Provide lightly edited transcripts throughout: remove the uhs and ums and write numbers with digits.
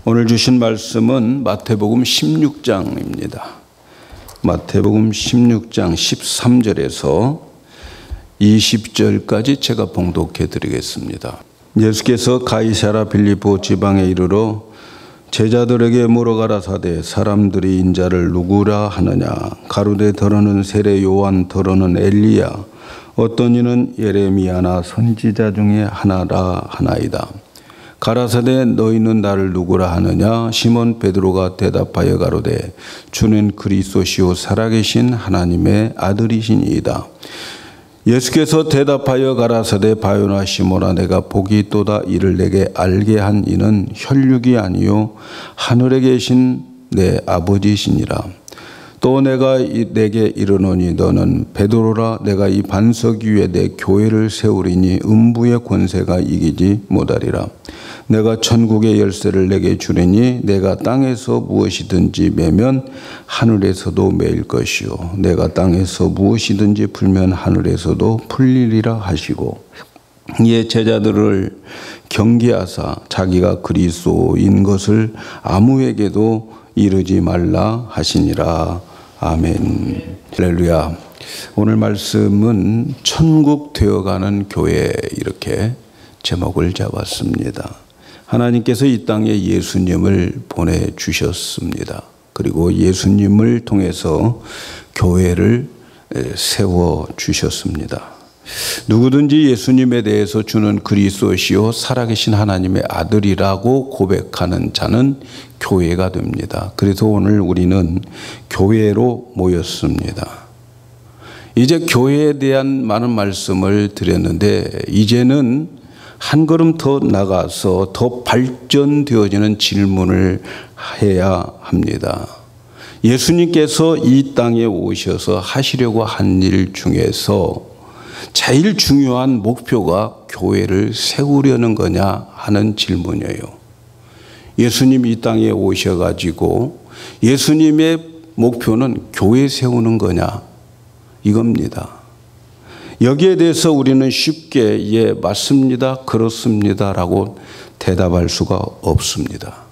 오늘 주신 말씀은 마태복음 16장입니다. 마태복음 16장 13절에서 20절까지 제가 봉독해 드리겠습니다. 예수께서 가이사랴 빌립보 지방에 이르러 제자들에게 물어가라사대 사람들이 인자를 누구라 하느냐. 가로되 더러는 세례 요한, 더러는 엘리야, 어떤 이는 예레미야나 선지자 중에 하나라 하나이다. 가라사대 너희는 나를 누구라 하느냐. 시몬 베드로가 대답하여 가로되 주는 그리스도시요 살아계신 하나님의 아들이시니이다. 예수께서 대답하여 가라사대 바요나 시몬아, 내가 복이 있도다. 이를 내게 알게 한 이는 혈육이 아니요 하늘에 계신 내 아버지시니라. 또 내가 내게 이르노니 너는 베드로라. 내가 이 반석 위에 내 교회를 세우리니 음부의 권세가 이기지 못하리라. 내가 천국의 열쇠를 내게 주리니 내가 땅에서 무엇이든지 매면 하늘에서도 매일 것이요 내가 땅에서 무엇이든지 풀면 하늘에서도 풀리리라 하시고, 이에 제자들을 경계하사 자기가 그리스도인 것을 아무에게도 이르지 말라 하시니라. 아멘. 할렐루야. 오늘 말씀은 천국 되어가는 교회, 이렇게 제목을 잡았습니다. 하나님께서 이 땅에 예수님을 보내주셨습니다. 그리고 예수님을 통해서 교회를 세워주셨습니다. 누구든지 예수님에 대해서 주는 그리스도시요 살아계신 하나님의 아들이라고 고백하는 자는 교회가 됩니다. 그래서 오늘 우리는 교회로 모였습니다. 이제 교회에 대한 많은 말씀을 드렸는데, 이제는 한 걸음 더 나가서 더 발전되어지는 질문을 해야 합니다. 예수님께서 이 땅에 오셔서 하시려고 한 일 중에서 제일 중요한 목표가 교회를 세우려는 거냐 하는 질문이에요. 예수님이 이 땅에 오셔가지고 예수님의 목표는 교회 세우는 거냐, 이겁니다. 여기에 대해서 우리는 쉽게 예, 맞습니다, 그렇습니다 라고 대답할 수가 없습니다.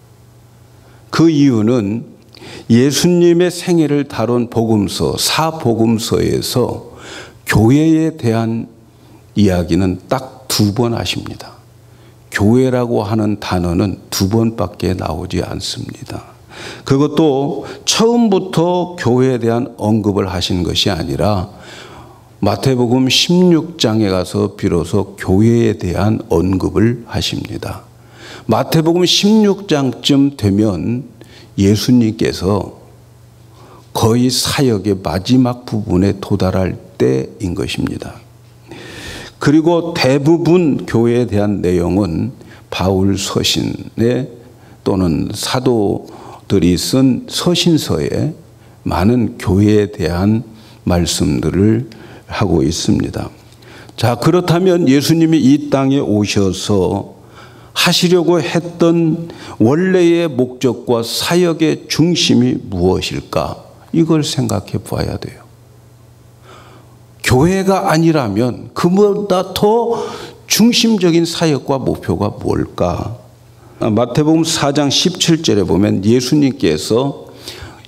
그 이유는 예수님의 생애를 다룬 복음서, 사복음서에서 교회에 대한 이야기는 딱 2번 하십니다. 교회라고 하는 단어는 2번밖에 나오지 않습니다. 그것도 처음부터 교회에 대한 언급을 하신 것이 아니라 마태복음 16장에 가서 비로소 교회에 대한 언급을 하십니다. 마태복음 16장쯤 되면 예수님께서 거의 사역의 마지막 부분에 도달할 때인 것입니다. 그리고 대부분 교회에 대한 내용은 바울 서신에 또는 사도들이 쓴 서신서에 많은 교회에 대한 말씀들을 하고 있습니다. 자, 그렇다면 예수님이 이 땅에 오셔서 하시려고 했던 원래의 목적과 사역의 중심이 무엇일까? 이걸 생각해 봐야 돼요. 교회가 아니라면 그보다 더 중심적인 사역과 목표가 뭘까? 마태복음 4장 17절에 보면 예수님께서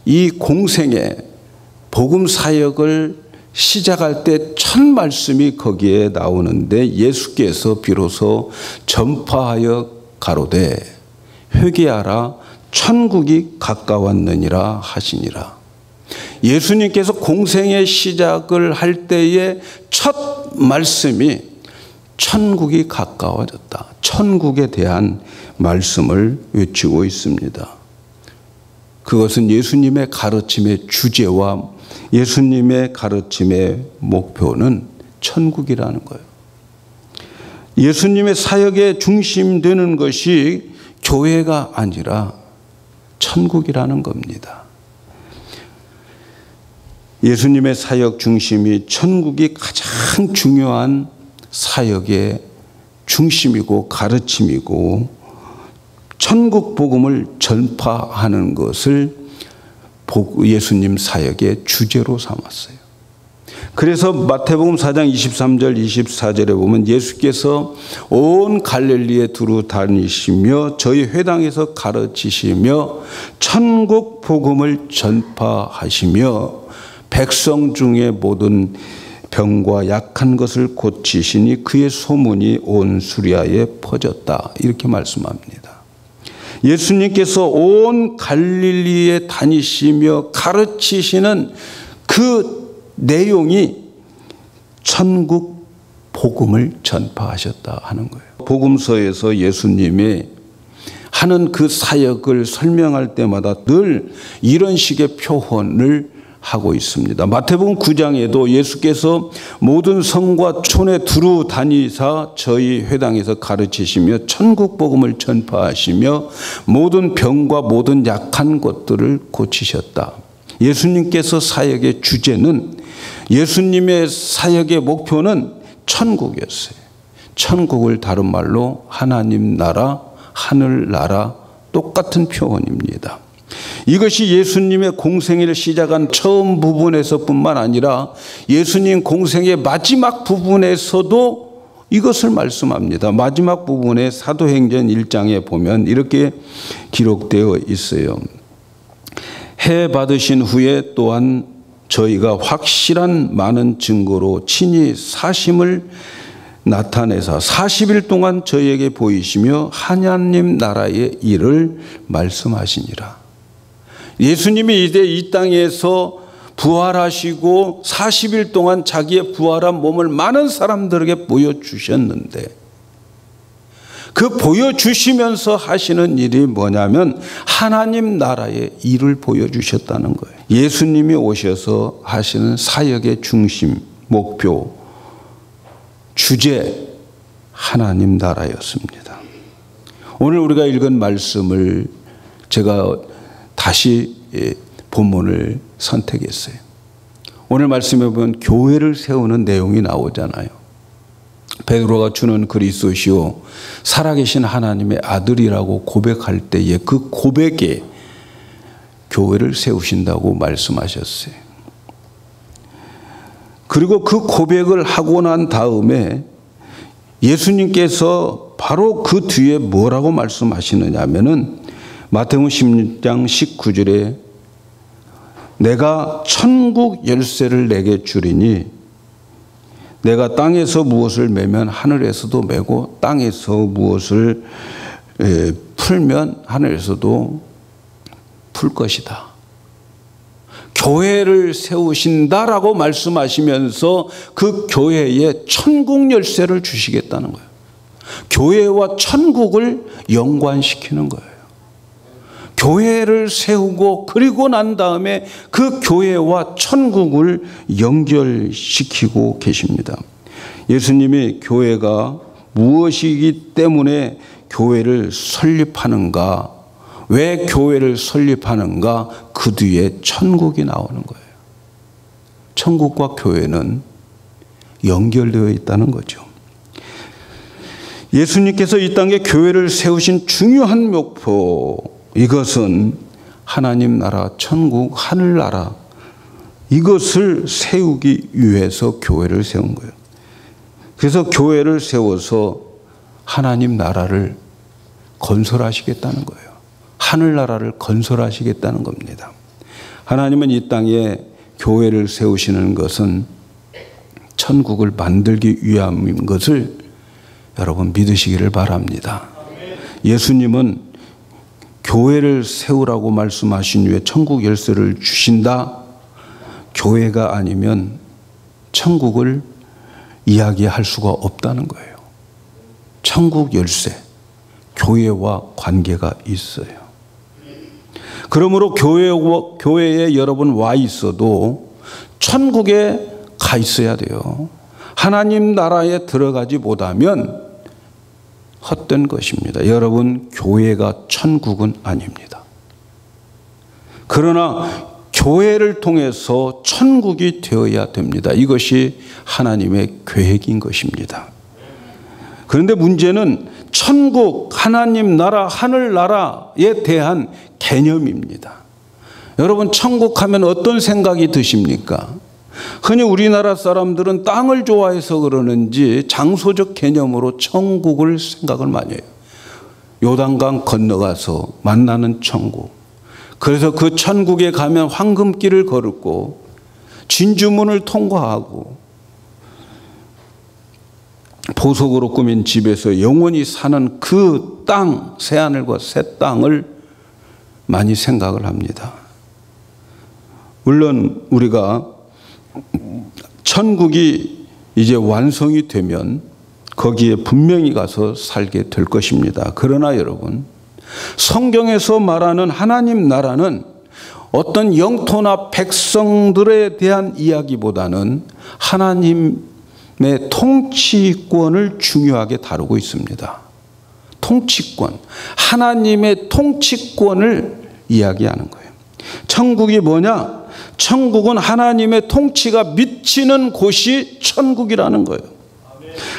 이 공생의 복음 사역을 시작할 때 첫 말씀이 거기에 나오는데, 예수께서 비로소 전파하여 가로되 회개하라 천국이 가까웠느니라 하시니라. 예수님께서 공생의 시작을 할 때의 첫 말씀이 천국이 가까워졌다, 천국에 대한 말씀을 외치고 있습니다. 그것은 예수님의 가르침의 주제와 예수님의 가르침의 목표는 천국이라는 거예요. 예수님의 사역의 중심되는 것이 교회가 아니라 천국이라는 겁니다. 예수님의 사역 중심이 천국이 가장 중요한 사역의 중심이고 가르침이고, 천국 복음을 전파하는 것을 예수님 사역의 주제로 삼았어요. 그래서 마태복음 4장 23절 24절에 보면 예수께서 온 갈릴리에 두루 다니시며 저희 회당에서 가르치시며 천국 복음을 전파하시며 백성 중에 모든 병과 약한 것을 고치시니 그의 소문이 온 수리아에 퍼졌다. 이렇게 말씀합니다. 예수님께서 온 갈릴리에 다니시며 가르치시는 그 내용이 천국 복음을 전파하셨다 하는 거예요. 복음서에서 예수님이 하는 그 사역을 설명할 때마다 늘 이런 식의 표현을 하고 있습니다. 마태복음 9장에도 예수께서 모든 성과 촌에 두루 다니사 저희 회당에서 가르치시며 천국 복음을 전파하시며 모든 병과 모든 약한 것들을 고치셨다. 예수님께서 사역의 주제는, 예수님의 사역의 목표는 천국이었어요. 천국을 다른 말로 하나님 나라, 하늘 나라, 똑같은 표현입니다. 이것이 예수님의 공생애를 시작한 처음 부분에서뿐만 아니라 예수님 공생의 마지막 부분에서도 이것을 말씀합니다. 마지막 부분에 사도행전 1장에 보면 이렇게 기록되어 있어요. 해 받으신 후에 또한 저희가 확실한 많은 증거로 친히 사심을 나타내사 40일 동안 저희에게 보이시며 하나님 나라의 일을 말씀하시니라. 예수님이 이제 이 땅에서 부활하시고 40일 동안 자기의 부활한 몸을 많은 사람들에게 보여주셨는데, 그 보여주시면서 하시는 일이 뭐냐면 하나님 나라의 일을 보여주셨다는 거예요. 예수님이 오셔서 하시는 사역의 중심, 목표, 주제, 하나님 나라였습니다. 오늘 우리가 읽은 말씀을 제가 다시 본문을 선택했어요. 오늘 말씀에 보면 교회를 세우는 내용이 나오잖아요. 베드로가 주는 그리스도시요 살아계신 하나님의 아들이라고 고백할 때에 그 고백에 교회를 세우신다고 말씀하셨어요. 그리고 그 고백을 하고 난 다음에 예수님께서 바로 그 뒤에 뭐라고 말씀하시느냐 하면은 마태복음 16장 19절에 내가 천국 열쇠를 내게 주리니 내가 땅에서 무엇을 매면 하늘에서도 매고 땅에서 무엇을 풀면 하늘에서도 풀 것이다. 교회를 세우신다라고 말씀하시면서 그 교회에 천국 열쇠를 주시겠다는 거예요. 교회와 천국을 연관시키는 거예요. 교회를 세우고 그리고 난 다음에 그 교회와 천국을 연결시키고 계십니다. 예수님이 교회가 무엇이기 때문에 교회를 설립하는가, 왜 교회를 설립하는가, 그 뒤에 천국이 나오는 거예요. 천국과 교회는 연결되어 있다는 거죠. 예수님께서 이 땅에 교회를 세우신 중요한 목표, 이것은 하나님 나라, 천국, 하늘나라, 이것을 세우기 위해서 교회를 세운 거예요. 그래서 교회를 세워서 하나님 나라를 건설하시겠다는 거예요. 하늘나라를 건설하시겠다는 겁니다. 하나님은 이 땅에 교회를 세우시는 것은 천국을 만들기 위함인 것을 여러분 믿으시기를 바랍니다. 예수님은 교회를 세우라고 말씀하신 후에 천국 열쇠를 주신다. 교회가 아니면 천국을 이야기할 수가 없다는 거예요. 천국 열쇠, 교회와 관계가 있어요. 그러므로 교회에 여러분 와 있어도 천국에 가 있어야 돼요. 하나님 나라에 들어가지 못하면 헛된 것입니다. 여러분, 교회가 천국은 아닙니다. 그러나 교회를 통해서 천국이 되어야 됩니다. 이것이 하나님의 계획인 것입니다. 그런데 문제는 천국, 하나님 나라, 하늘나라에 대한 개념입니다. 여러분, 천국 하면 어떤 생각이 드십니까? 흔히 우리나라 사람들은 땅을 좋아해서 그러는지 장소적 개념으로 천국을 생각을 많이 해요. 요단강 건너가서 만나는 천국. 그래서 그 천국에 가면 황금길을 걸고 진주문을 통과하고 보석으로 꾸민 집에서 영원히 사는 그 땅, 새하늘과 새 땅을 많이 생각을 합니다. 물론 우리가 천국이 이제 완성이 되면 거기에 분명히 가서 살게 될 것입니다. 그러나 여러분, 성경에서 말하는 하나님 나라는 어떤 영토나 백성들에 대한 이야기보다는 하나님의 통치권을 중요하게 다루고 있습니다. 통치권, 하나님의 통치권을 이야기하는 거예요. 천국이 뭐냐? 천국은 하나님의 통치가 미치는 곳이 천국이라는 거예요.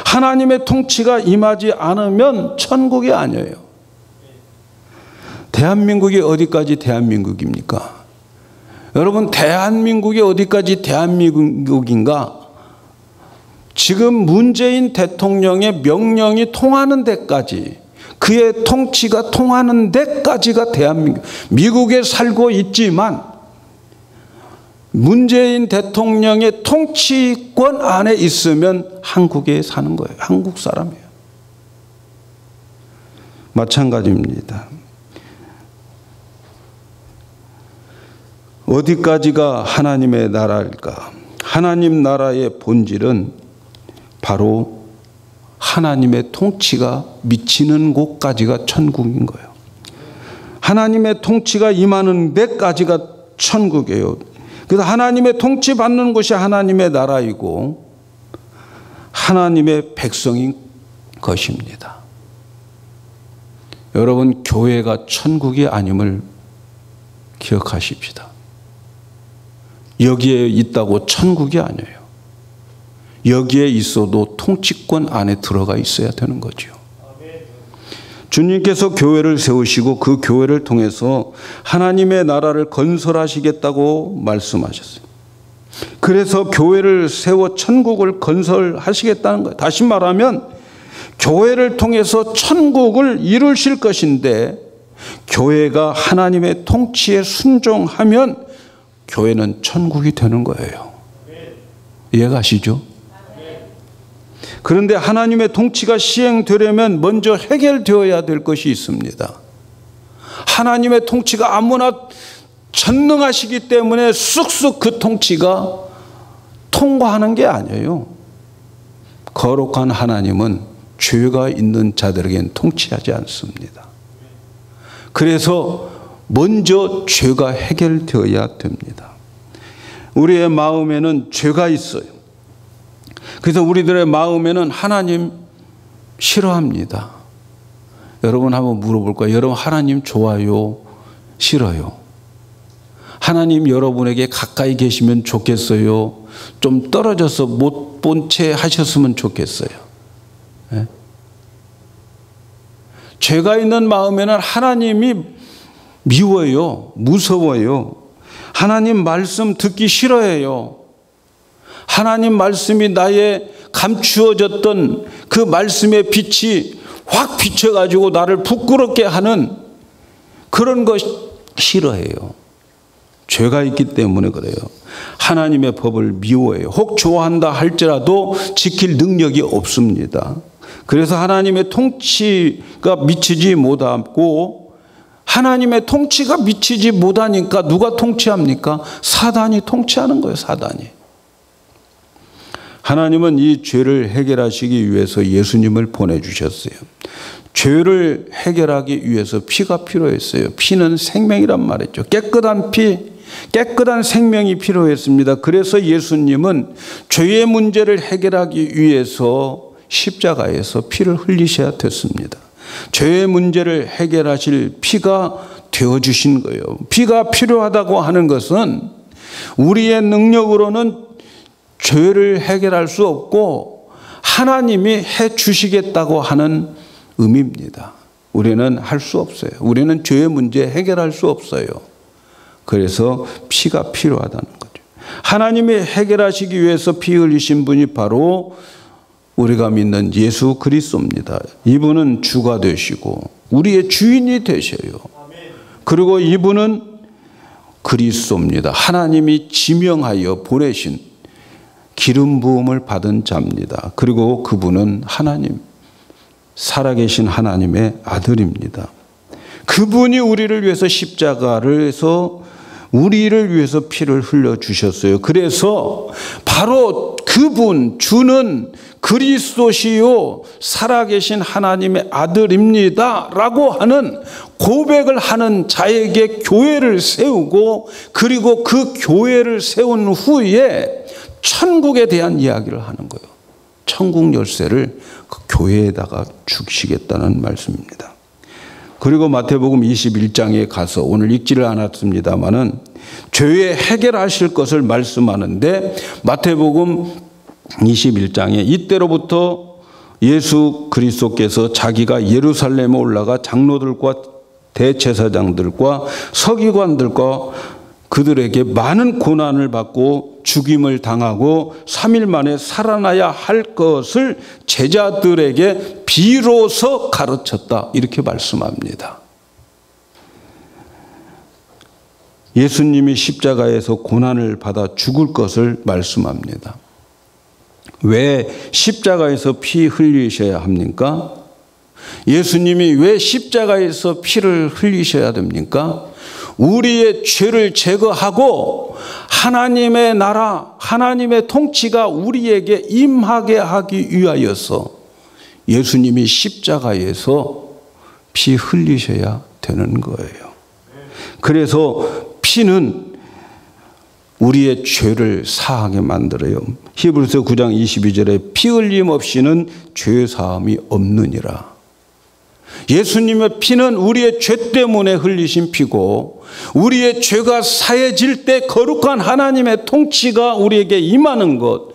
하나님의 통치가 임하지 않으면 천국이 아니에요. 대한민국이 어디까지 대한민국입니까? 여러분, 대한민국이 어디까지 대한민국인가? 지금 문재인 대통령의 명령이 통하는 데까지, 그의 통치가 통하는 데까지가 대한민국. 미국에 살고 있지만 문재인 대통령의 통치권 안에 있으면 한국에 사는 거예요. 한국 사람이에요. 마찬가지입니다. 어디까지가 하나님의 나라일까? 하나님 나라의 본질은 바로 하나님의 통치가 미치는 곳까지가 천국인 거예요. 하나님의 통치가 임하는 데까지가 천국이에요. 그래서 하나님의 통치 받는 곳이 하나님의 나라이고 하나님의 백성인 것입니다. 여러분, 교회가 천국이 아님을 기억하십시다. 여기에 있다고 천국이 아니에요. 여기에 있어도 통치권 안에 들어가 있어야 되는 거죠. 주님께서 교회를 세우시고 그 교회를 통해서 하나님의 나라를 건설하시겠다고 말씀하셨어요. 그래서 교회를 세워 천국을 건설하시겠다는 거예요. 다시 말하면 교회를 통해서 천국을 이루실 것인데, 교회가 하나님의 통치에 순종하면 교회는 천국이 되는 거예요. 이해가시죠? 그런데 하나님의 통치가 시행되려면 먼저 해결되어야 될 것이 있습니다. 하나님의 통치가 아무나 전능하시기 때문에 쑥쑥 그 통치가 통과하는 게 아니에요. 거룩한 하나님은 죄가 있는 자들에겐 통치하지 않습니다. 그래서 먼저 죄가 해결되어야 됩니다. 우리의 마음에는 죄가 있어요. 그래서 우리들의 마음에는 하나님 싫어합니다. 여러분 한번 물어볼까요? 여러분, 하나님 좋아요? 싫어요? 하나님 여러분에게 가까이 계시면 좋겠어요? 좀 떨어져서 못 본 채 하셨으면 좋겠어요? 네? 죄가 있는 마음에는 하나님이 미워요. 무서워요. 하나님 말씀 듣기 싫어해요. 하나님 말씀이 나의 감추어졌던 그 말씀의 빛이 확 비춰가지고 나를 부끄럽게 하는 그런 것 싫어해요. 죄가 있기 때문에 그래요. 하나님의 법을 미워해요. 혹 좋아한다 할지라도 지킬 능력이 없습니다. 그래서 하나님의 통치가 미치지 못하고, 하나님의 통치가 미치지 못하니까 누가 통치합니까? 사단이 통치하는 거예요. 사단이. 하나님은 이 죄를 해결하시기 위해서 예수님을 보내주셨어요. 죄를 해결하기 위해서 피가 필요했어요. 피는 생명이란 말이죠. 깨끗한 피, 깨끗한 생명이 필요했습니다. 그래서 예수님은 죄의 문제를 해결하기 위해서 십자가에서 피를 흘리셔야 됐습니다. 죄의 문제를 해결하실 피가 되어주신 거예요. 피가 필요하다고 하는 것은 우리의 능력으로는 죄를 해결할 수 없고 하나님이 해 주시겠다고 하는 의미입니다. 우리는 할 수 없어요. 우리는 죄의 문제 해결할 수 없어요. 그래서 피가 필요하다는 거죠. 하나님이 해결하시기 위해서 피 흘리신 분이 바로 우리가 믿는 예수 그리스도입니다. 이분은 주가 되시고 우리의 주인이 되셔요. 그리고 이분은 그리스도입니다. 하나님이 지명하여 보내신 기름 부음을 받은 자입니다. 그리고 그분은 하나님, 살아계신 하나님의 아들입니다. 그분이 우리를 위해서 십자가를 해서 우리를 위해서 피를 흘려주셨어요. 그래서 바로 그분, 주는 그리스도시요 살아계신 하나님의 아들입니다 라고 하는 고백을 하는 자에게 교회를 세우고, 그리고 그 교회를 세운 후에 천국에 대한 이야기를 하는 거예요. 천국 열쇠를 그 교회에다가 주시겠다는 말씀입니다. 그리고 마태복음 21장에 가서 오늘 읽지를 않았습니다마는 죄의 해결하실 것을 말씀하는데, 마태복음 21장에 이때로부터 예수 그리스도께서 자기가 예루살렘에 올라가 장로들과 대제사장들과 서기관들과 그들에게 많은 고난을 받고 죽임을 당하고 3일 만에 살아나야 할 것을 제자들에게 비로소 가르쳤다, 이렇게 말씀합니다. 예수님이 십자가에서 고난을 받아 죽을 것을 말씀합니다. 왜 십자가에서 피 흘리셔야 합니까? 예수님이 왜 십자가에서 피를 흘리셔야 됩니까? 우리의 죄를 제거하고 하나님의 나라, 하나님의 통치가 우리에게 임하게 하기 위하여서 예수님이 십자가에서 피 흘리셔야 되는 거예요. 그래서 피는 우리의 죄를 사하게 만들어요. 히브리서 9장 22절에 피 흘림 없이는 죄 사함이 없느니라. 예수님의 피는 우리의 죄 때문에 흘리신 피고, 우리의 죄가 사해질 때 거룩한 하나님의 통치가 우리에게 임하는 것,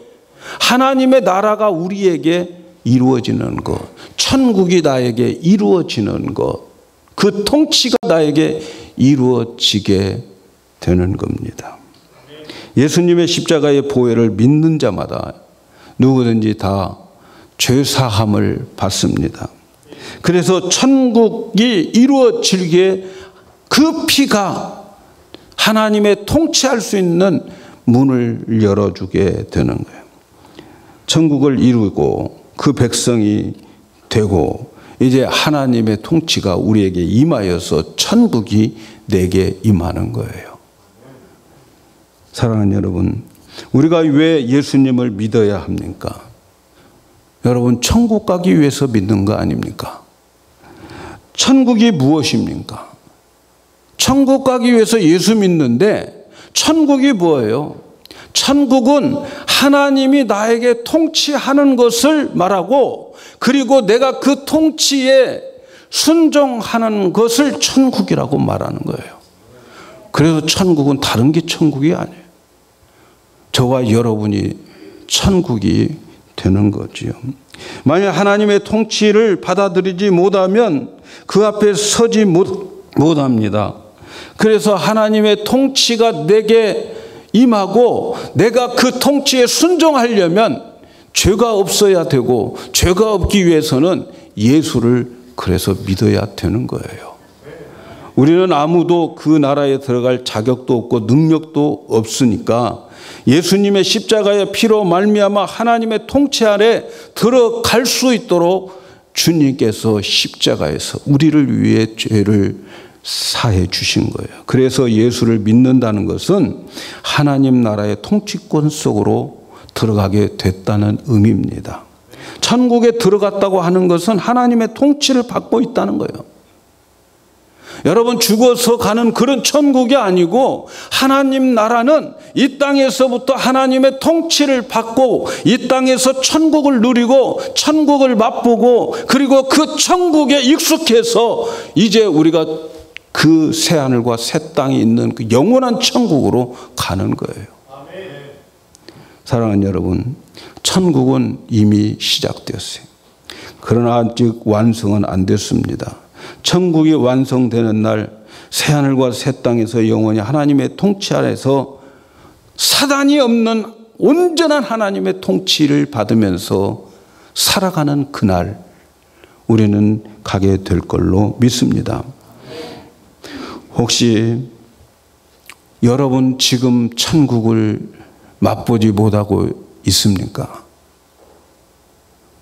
하나님의 나라가 우리에게 이루어지는 것, 천국이 나에게 이루어지는 것, 그 통치가 나에게 이루어지게 되는 겁니다. 예수님의 십자가의 보혈을 믿는 자마다 누구든지 다 죄사함을 받습니다. 그래서 천국이 이루어지기에 그 피가 하나님의 통치할 수 있는 문을 열어주게 되는 거예요. 천국을 이루고 그 백성이 되고, 이제 하나님의 통치가 우리에게 임하여서 천국이 내게 임하는 거예요. 사랑하는 여러분, 우리가 왜 예수님을 믿어야 합니까? 여러분, 천국 가기 위해서 믿는 거 아닙니까? 천국이 무엇입니까? 천국 가기 위해서 예수 믿는데 천국이 뭐예요? 천국은 하나님이 나에게 통치하는 것을 말하고, 그리고 내가 그 통치에 순종하는 것을 천국이라고 말하는 거예요. 그래서 천국은 다른 게 천국이 아니에요. 저와 여러분이 천국이 되는 거지요. 만약 하나님의 통치를 받아들이지 못하면 그 앞에 서지 못합니다. 그래서 하나님의 통치가 내게 임하고 내가 그 통치에 순종하려면 죄가 없어야 되고, 죄가 없기 위해서는 예수를 그래서 믿어야 되는 거예요. 우리는 아무도 그 나라에 들어갈 자격도 없고 능력도 없으니까 예수님의 십자가의 피로 말미암아 하나님의 통치 아래 들어갈 수 있도록 주님께서 십자가에서 우리를 위해 죄를 사해 주신 거예요. 그래서 예수를 믿는다는 것은 하나님 나라의 통치권 속으로 들어가게 됐다는 의미입니다. 천국에 들어갔다고 하는 것은 하나님의 통치를 받고 있다는 거예요. 여러분, 죽어서 가는 그런 천국이 아니고, 하나님 나라는 이 땅에서부터 하나님의 통치를 받고 이 땅에서 천국을 누리고 천국을 맛보고, 그리고 그 천국에 익숙해서 이제 우리가 그 새하늘과 새 땅이 있는 그 영원한 천국으로 가는 거예요. 사랑하는 여러분, 천국은 이미 시작되었어요. 그러나 아직 완성은 안 됐습니다. 천국이 완성되는 날 새하늘과 새 땅에서 영원히 하나님의 통치 아래서 사단이 없는 온전한 하나님의 통치를 받으면서 살아가는 그날 우리는 가게 될 걸로 믿습니다. 혹시 여러분 지금 천국을 맛보지 못하고 있습니까?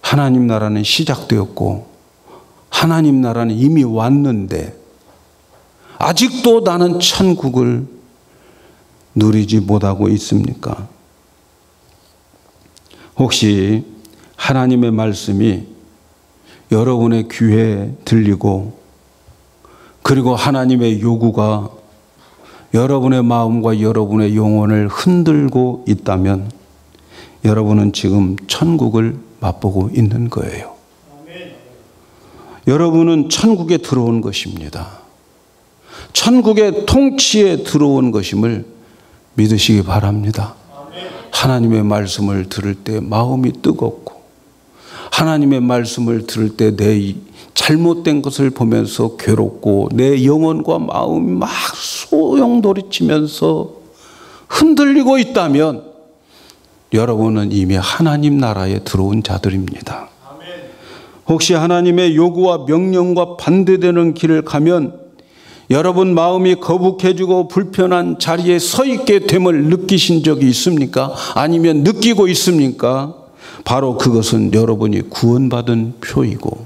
하나님 나라는 시작되었고 하나님 나라는 이미 왔는데 아직도 나는 천국을 누리지 못하고 있습니까? 혹시 하나님의 말씀이 여러분의 귀에 들리고 그리고 하나님의 요구가 여러분의 마음과 여러분의 영혼을 흔들고 있다면 여러분은 지금 천국을 맛보고 있는 거예요. 여러분은 천국에 들어온 것입니다. 천국의 통치에 들어온 것임을 믿으시기 바랍니다. 하나님의 말씀을 들을 때 마음이 뜨겁고 하나님의 말씀을 들을 때 내 잘못된 것을 보면서 괴롭고 내 영혼과 마음이 막 소용돌이치면서 흔들리고 있다면 여러분은 이미 하나님 나라에 들어온 자들입니다. 혹시 하나님의 요구와 명령과 반대되는 길을 가면 여러분 마음이 거북해지고 불편한 자리에 서 있게 됨을 느끼신 적이 있습니까? 아니면 느끼고 있습니까? 바로 그것은 여러분이 구원받은 표이고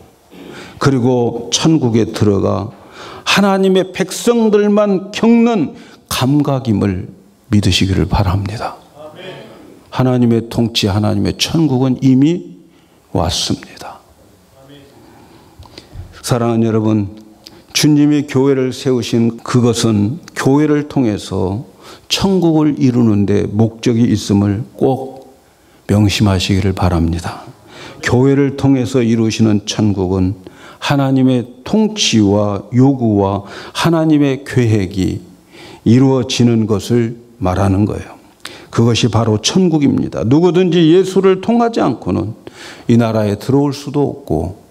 그리고 천국에 들어가 하나님의 백성들만 겪는 감각임을 믿으시기를 바랍니다. 하나님의 통치, 하나님의 천국은 이미 왔습니다. 사랑하는 여러분, 주님이 교회를 세우신 그것은 교회를 통해서 천국을 이루는 데 목적이 있음을 꼭 명심하시기를 바랍니다. 교회를 통해서 이루시는 천국은 하나님의 통치와 요구와 하나님의 계획이 이루어지는 것을 말하는 거예요. 그것이 바로 천국입니다. 누구든지 예수를 통하지 않고는 이 나라에 들어올 수도 없고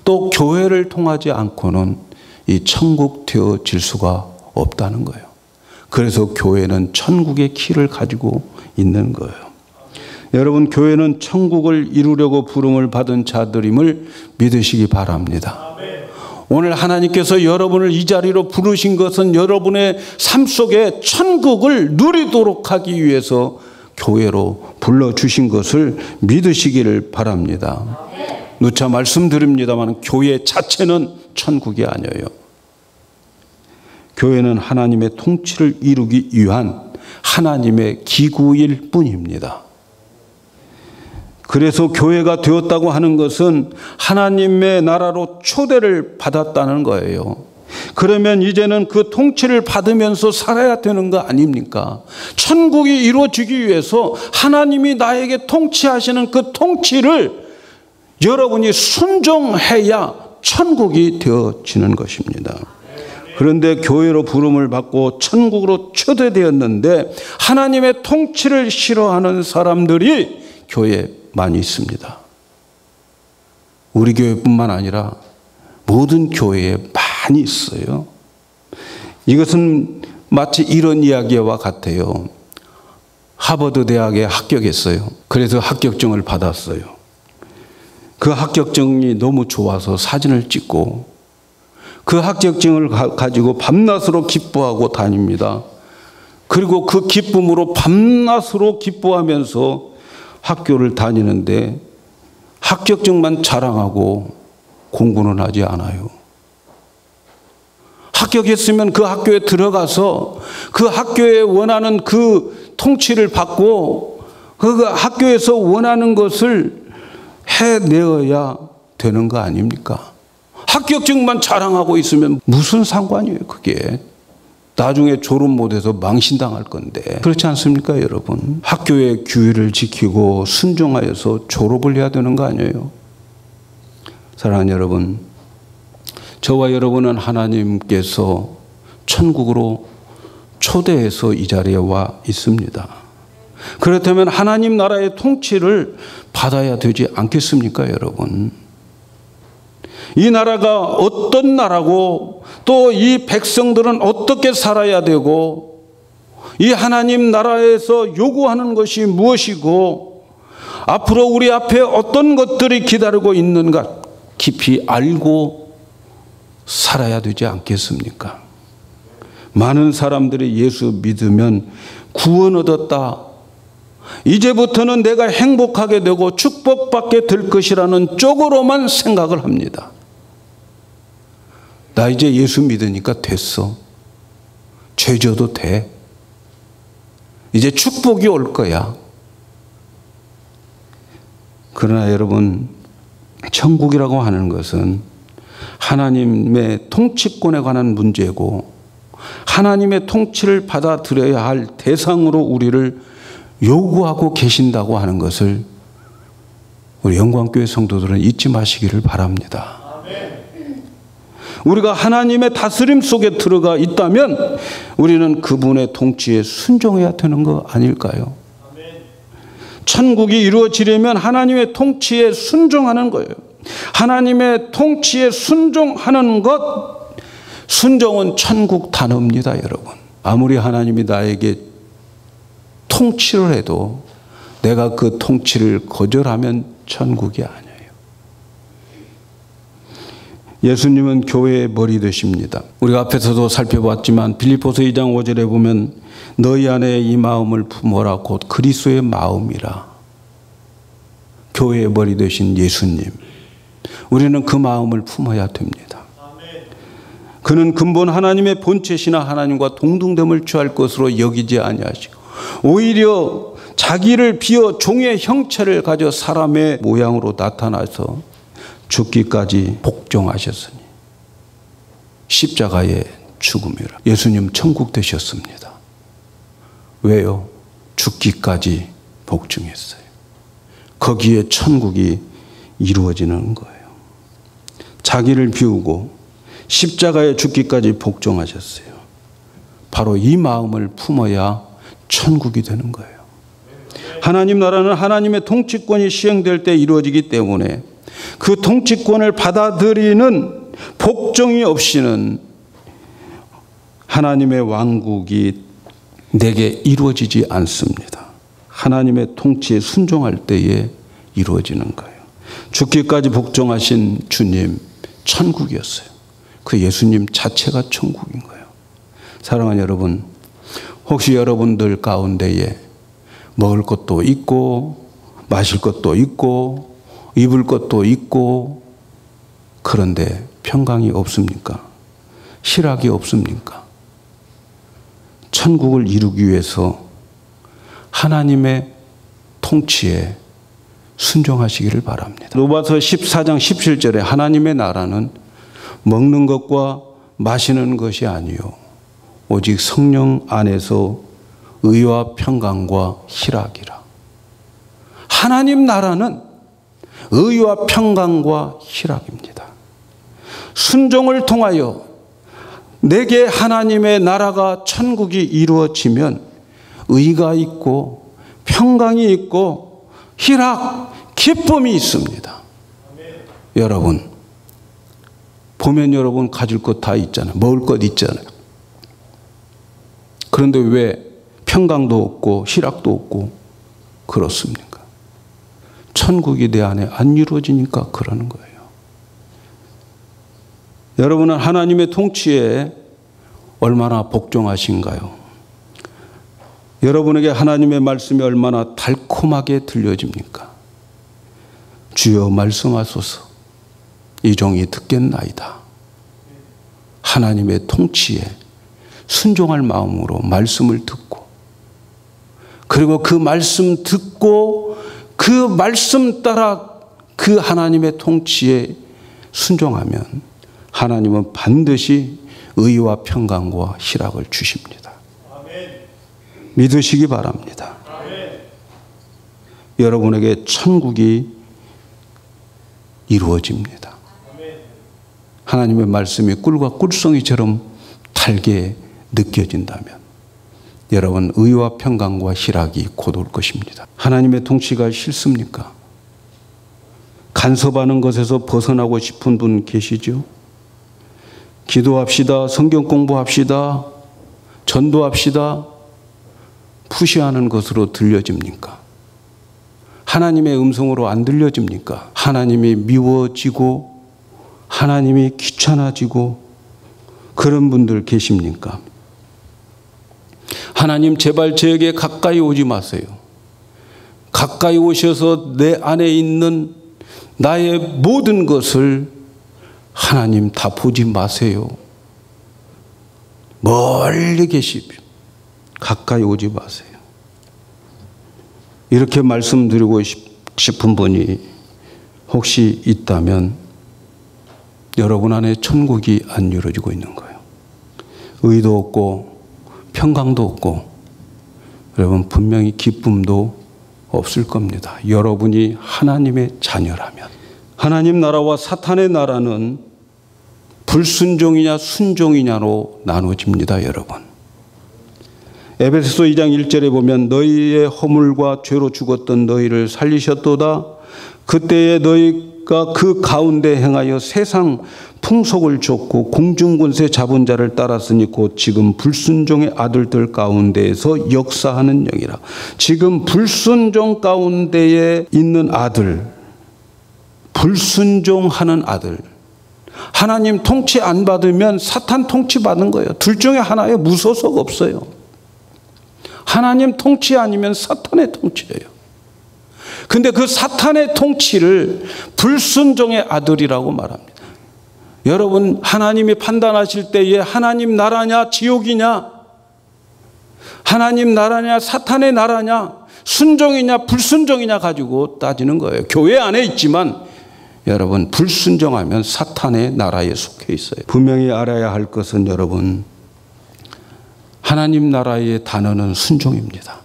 또 교회를 통하지 않고는 이 천국 되어질 수가 없다는 거예요. 그래서 교회는 천국의 키를 가지고 있는 거예요. 여러분, 교회는 천국을 이루려고 부름을 받은 자들임을 믿으시기 바랍니다. 오늘 하나님께서 여러분을 이 자리로 부르신 것은 여러분의 삶 속에 천국을 누리도록 하기 위해서 교회로 불러주신 것을 믿으시기를 바랍니다. 누차 말씀드립니다만 교회 자체는 천국이 아니에요. 교회는 하나님의 통치를 이루기 위한 하나님의 기구일 뿐입니다. 그래서 교회가 되었다고 하는 것은 하나님의 나라로 초대를 받았다는 거예요. 그러면 이제는 그 통치를 받으면서 살아야 되는 거 아닙니까? 천국이 이루어지기 위해서 하나님이 나에게 통치하시는 그 통치를 여러분이 순종해야 천국이 되어지는 것입니다. 그런데 교회로 부름을 받고 천국으로 초대되었는데 하나님의 통치를 싫어하는 사람들이 교회에 많이 있습니다. 우리 교회뿐만 아니라 모든 교회에 많이 있어요. 이것은 마치 이런 이야기와 같아요. 하버드 대학에 합격했어요. 그래서 합격증을 받았어요. 그 합격증이 너무 좋아서 사진을 찍고 그 합격증을 가지고 밤낮으로 기뻐하고 다닙니다. 그리고 그 기쁨으로 밤낮으로 기뻐하면서 학교를 다니는데 합격증만 자랑하고 공부는 하지 않아요. 합격했으면 그 학교에 들어가서 그 학교에 원하는 그 통치를 받고 그 학교에서 원하는 것을 해내어야 되는 거 아닙니까? 합격증만 자랑하고 있으면 무슨 상관이에요, 그게. 나중에 졸업 못해서 망신당할 건데. 그렇지 않습니까, 여러분? 학교의 규율을 지키고 순종하여서 졸업을 해야 되는 거 아니에요? 사랑하는 여러분, 저와 여러분은 하나님께서 천국으로 초대해서 이 자리에 와 있습니다. 그렇다면 하나님 나라의 통치를 받아야 되지 않겠습니까, 여러분? 이 나라가 어떤 나라고 또 이 백성들은 어떻게 살아야 되고 이 하나님 나라에서 요구하는 것이 무엇이고 앞으로 우리 앞에 어떤 것들이 기다리고 있는가 깊이 알고 살아야 되지 않겠습니까? 많은 사람들이 예수 믿으면 구원 얻었다, 이제부터는 내가 행복하게 되고 축복받게 될 것이라는 쪽으로만 생각을 합니다. 나 이제 예수 믿으니까 됐어. 죄 져도 돼. 이제 축복이 올 거야. 그러나 여러분, 천국이라고 하는 것은 하나님의 통치권에 관한 문제고 하나님의 통치를 받아들여야 할 대상으로 우리를 요구하고 계신다고 하는 것을 우리 영광교회 성도들은 잊지 마시기를 바랍니다. 우리가 하나님의 다스림 속에 들어가 있다면 우리는 그분의 통치에 순종해야 되는 거 아닐까요? 천국이 이루어지려면 하나님의 통치에 순종하는 거예요. 하나님의 통치에 순종하는 것, 순종은 천국 단어입니다, 여러분. 아무리 하나님이 나에게 통치를 해도 내가 그 통치를 거절하면 천국이 아니에요. 예수님은 교회의 머리 되십니다. 우리가 앞에서도 살펴봤지만 빌립보서 2장 5절에 보면 너희 안에 이 마음을 품어라 곧 그리스도의 마음이라. 교회의 머리 되신 예수님, 우리는 그 마음을 품어야 됩니다. 그는 근본 하나님의 본체시나 하나님과 동등됨을 취할 것으로 여기지 아니하시고 오히려 자기를 비어 종의 형체를 가져 사람의 모양으로 나타나서 죽기까지 복종하셨으니 십자가의 죽음이라. 예수님 천국 되셨습니다. 왜요? 죽기까지 복종했어요. 거기에 천국이 이루어지는 거예요. 자기를 비우고 십자가에 죽기까지 복종하셨어요. 바로 이 마음을 품어야 천국이 되는 거예요. 하나님 나라는 하나님의 통치권이 시행될 때 이루어지기 때문에 그 통치권을 받아들이는 복종이 없이는 하나님의 왕국이 내게 이루어지지 않습니다. 하나님의 통치에 순종할 때에 이루어지는 거예요. 죽기까지 복종하신 주님, 천국이었어요. 그 예수님 자체가 천국인 거예요. 사랑하는 여러분, 혹시 여러분들 가운데에 먹을 것도 있고 마실 것도 있고 입을 것도 있고 그런데 평강이 없습니까? 희락이 없습니까? 천국을 이루기 위해서 하나님의 통치에 순종하시기를 바랍니다. 로마서 14장 17절에 하나님의 나라는 먹는 것과 마시는 것이 아니요 오직 성령 안에서 의와 평강과 희락이라. 하나님 나라는 의와 평강과 희락입니다. 순종을 통하여 내게 하나님의 나라가 천국이 이루어지면 의가 있고 평강이 있고 희락, 기쁨이 있습니다. 여러분, 보면 여러분 가질 것 다 있잖아요. 먹을 것 있잖아요. 그런데 왜 평강도 없고 희락도 없고 그렇습니까? 천국이 내 안에 안 이루어지니까 그러는 거예요. 여러분은 하나님의 통치에 얼마나 복종하신가요? 여러분에게 하나님의 말씀이 얼마나 달콤하게 들려집니까? 주여 말씀하소서, 이 종이 듣겠나이다. 하나님의 통치에 순종할 마음으로 말씀을 듣고, 그리고 그 말씀 듣고 그 말씀 따라 그 하나님의 통치에 순종하면 하나님은 반드시 의와 평강과 희락을 주십니다. 믿으시기 바랍니다. 여러분에게 천국이 이루어집니다. 하나님의 말씀이 꿀과 꿀송이처럼 달게 느껴진다면 여러분 의와 평강과 희락이 곧 올 것입니다. 하나님의 통치가 싫습니까? 간섭하는 것에서 벗어나고 싶은 분 계시죠? 기도합시다. 성경 공부합시다. 전도합시다. 푸시하는 것으로 들려집니까? 하나님의 음성으로 안 들려집니까? 하나님이 미워지고 하나님이 귀찮아지고 그런 분들 계십니까? 하나님 제발 저에게 가까이 오지 마세요. 가까이 오셔서 내 안에 있는 나의 모든 것을 하나님 다 보지 마세요. 멀리 계십시오. 가까이 오지 마세요. 이렇게 말씀드리고 싶은 분이 혹시 있다면 여러분 안에 천국이 안 이루어지고 있는 거예요. 의도 없고 평강도 없고 여러분 분명히 기쁨도 없을 겁니다. 여러분이 하나님의 자녀라면. 하나님 나라와 사탄의 나라는 불순종이냐 순종이냐로 나눠집니다. 여러분. 에베소서 2장 1절에 보면 너희의 허물과 죄로 죽었던 너희를 살리셨도다. 그때에 너희가 그 가운데 행하여 세상 풍속을 쫓고 공중권세 잡은 자를 따랐으니 곧 지금 불순종의 아들들 가운데에서 역사하는 영이라. 지금 불순종 가운데에 있는 아들, 불순종하는 아들, 하나님 통치 안 받으면 사탄 통치 받은 거예요. 둘 중에 하나에 무소속 없어요. 하나님 통치 아니면 사탄의 통치예요. 근데 그 사탄의 통치를 불순종의 아들이라고 말합니다. 여러분 하나님이 판단하실 때에 하나님 나라냐 지옥이냐, 하나님 나라냐 사탄의 나라냐, 순종이냐 불순종이냐 가지고 따지는 거예요. 교회 안에 있지만 여러분 불순종하면 사탄의 나라에 속해 있어요. 분명히 알아야 할 것은 여러분 하나님 나라의 단어는 순종입니다.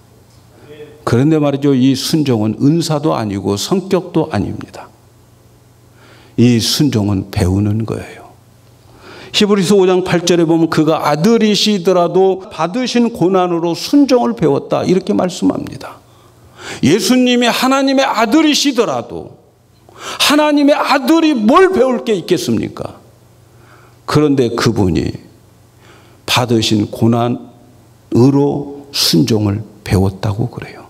그런데 말이죠, 이 순종은 은사도 아니고 성격도 아닙니다. 이 순종은 배우는 거예요. 히브리서 5장 8절에 보면 그가 아들이시더라도 받으신 고난으로 순종을 배웠다 이렇게 말씀합니다. 예수님이 하나님의 아들이시더라도 하나님의 아들이 뭘 배울 게 있겠습니까? 그런데 그분이 받으신 고난으로 순종을 배웠다고 그래요.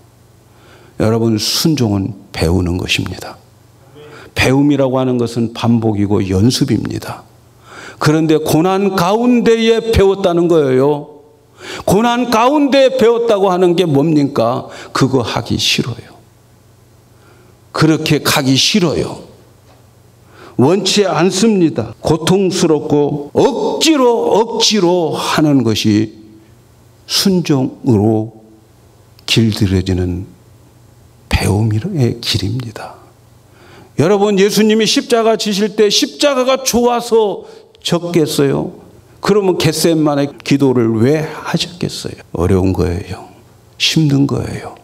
여러분 순종은 배우는 것입니다. 배움이라고 하는 것은 반복이고 연습입니다. 그런데 고난 가운데에 배웠다는 거예요. 고난 가운데에 배웠다고 하는 게 뭡니까? 그거 하기 싫어요. 그렇게 가기 싫어요. 원치 않습니다. 고통스럽고 억지로 하는 것이 순종으로 길들여지는 배움의 길입니다. 여러분 예수님이 십자가 지실 때 십자가가 좋아서 졌겠어요? 그러면 겟세마네 기도를 왜 하셨겠어요? 어려운 거예요. 힘든 거예요.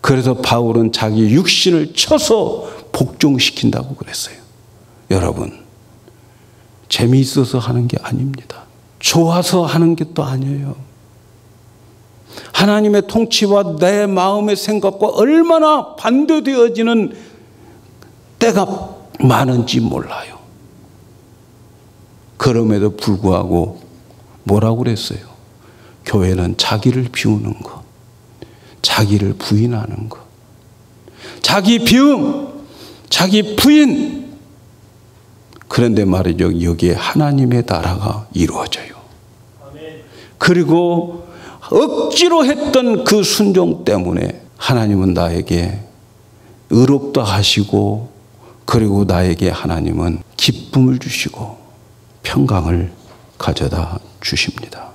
그래서 바울은 자기 육신을 쳐서 복종시킨다고 그랬어요. 여러분 재미있어서 하는 게 아닙니다. 좋아서 하는 게 또 아니에요. 하나님의 통치와 내 마음의 생각과 얼마나 반대되어지는 때가 많은지 몰라요. 그럼에도 불구하고 뭐라고 그랬어요? 교회는 자기를 비우는 것, 자기를 부인하는 것, 자기 비움, 자기 부인. 그런데 말이죠, 여기에 하나님의 나라가 이루어져요. 그리고 억지로 했던 그 순종 때문에 하나님은 나에게 의롭다 하시고, 그리고 나에게 하나님은 기쁨을 주시고 평강을 가져다 주십니다.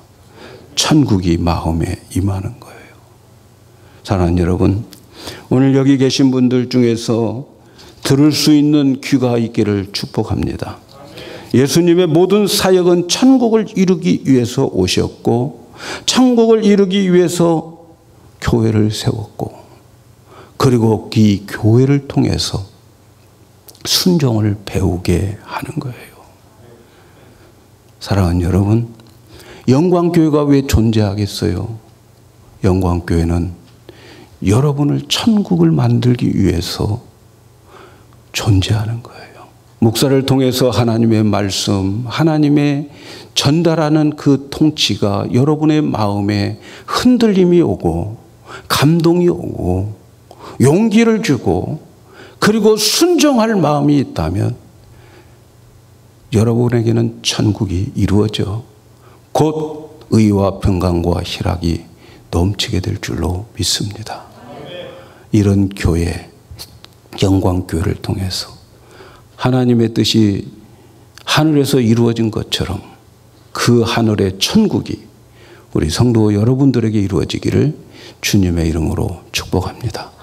천국이 마음에 임하는 거예요. 사랑하는 여러분, 오늘 여기 계신 분들 중에서 들을 수 있는 귀가 있기를 축복합니다. 예수님의 모든 사역은 천국을 이루기 위해서 오셨고, 천국을 이루기 위해서 교회를 세웠고, 그리고 이 교회를 통해서 순종을 배우게 하는 거예요. 사랑하는 여러분, 영광교회가 왜 존재하겠어요? 영광교회는 여러분을 천국을 만들기 위해서 존재하는 거예요. 목사를 통해서 하나님의 말씀, 하나님의 전달하는 그 통치가 여러분의 마음에 흔들림이 오고 감동이 오고 용기를 주고 그리고 순종할 마음이 있다면 여러분에게는 천국이 이루어져 곧 의와 평강과 희락이 넘치게 될 줄로 믿습니다. 이런 교회, 영광교회를 통해서 하나님의 뜻이 하늘에서 이루어진 것처럼 그 하늘의 천국이 우리 성도 여러분들에게 이루어지기를 주님의 이름으로 축복합니다.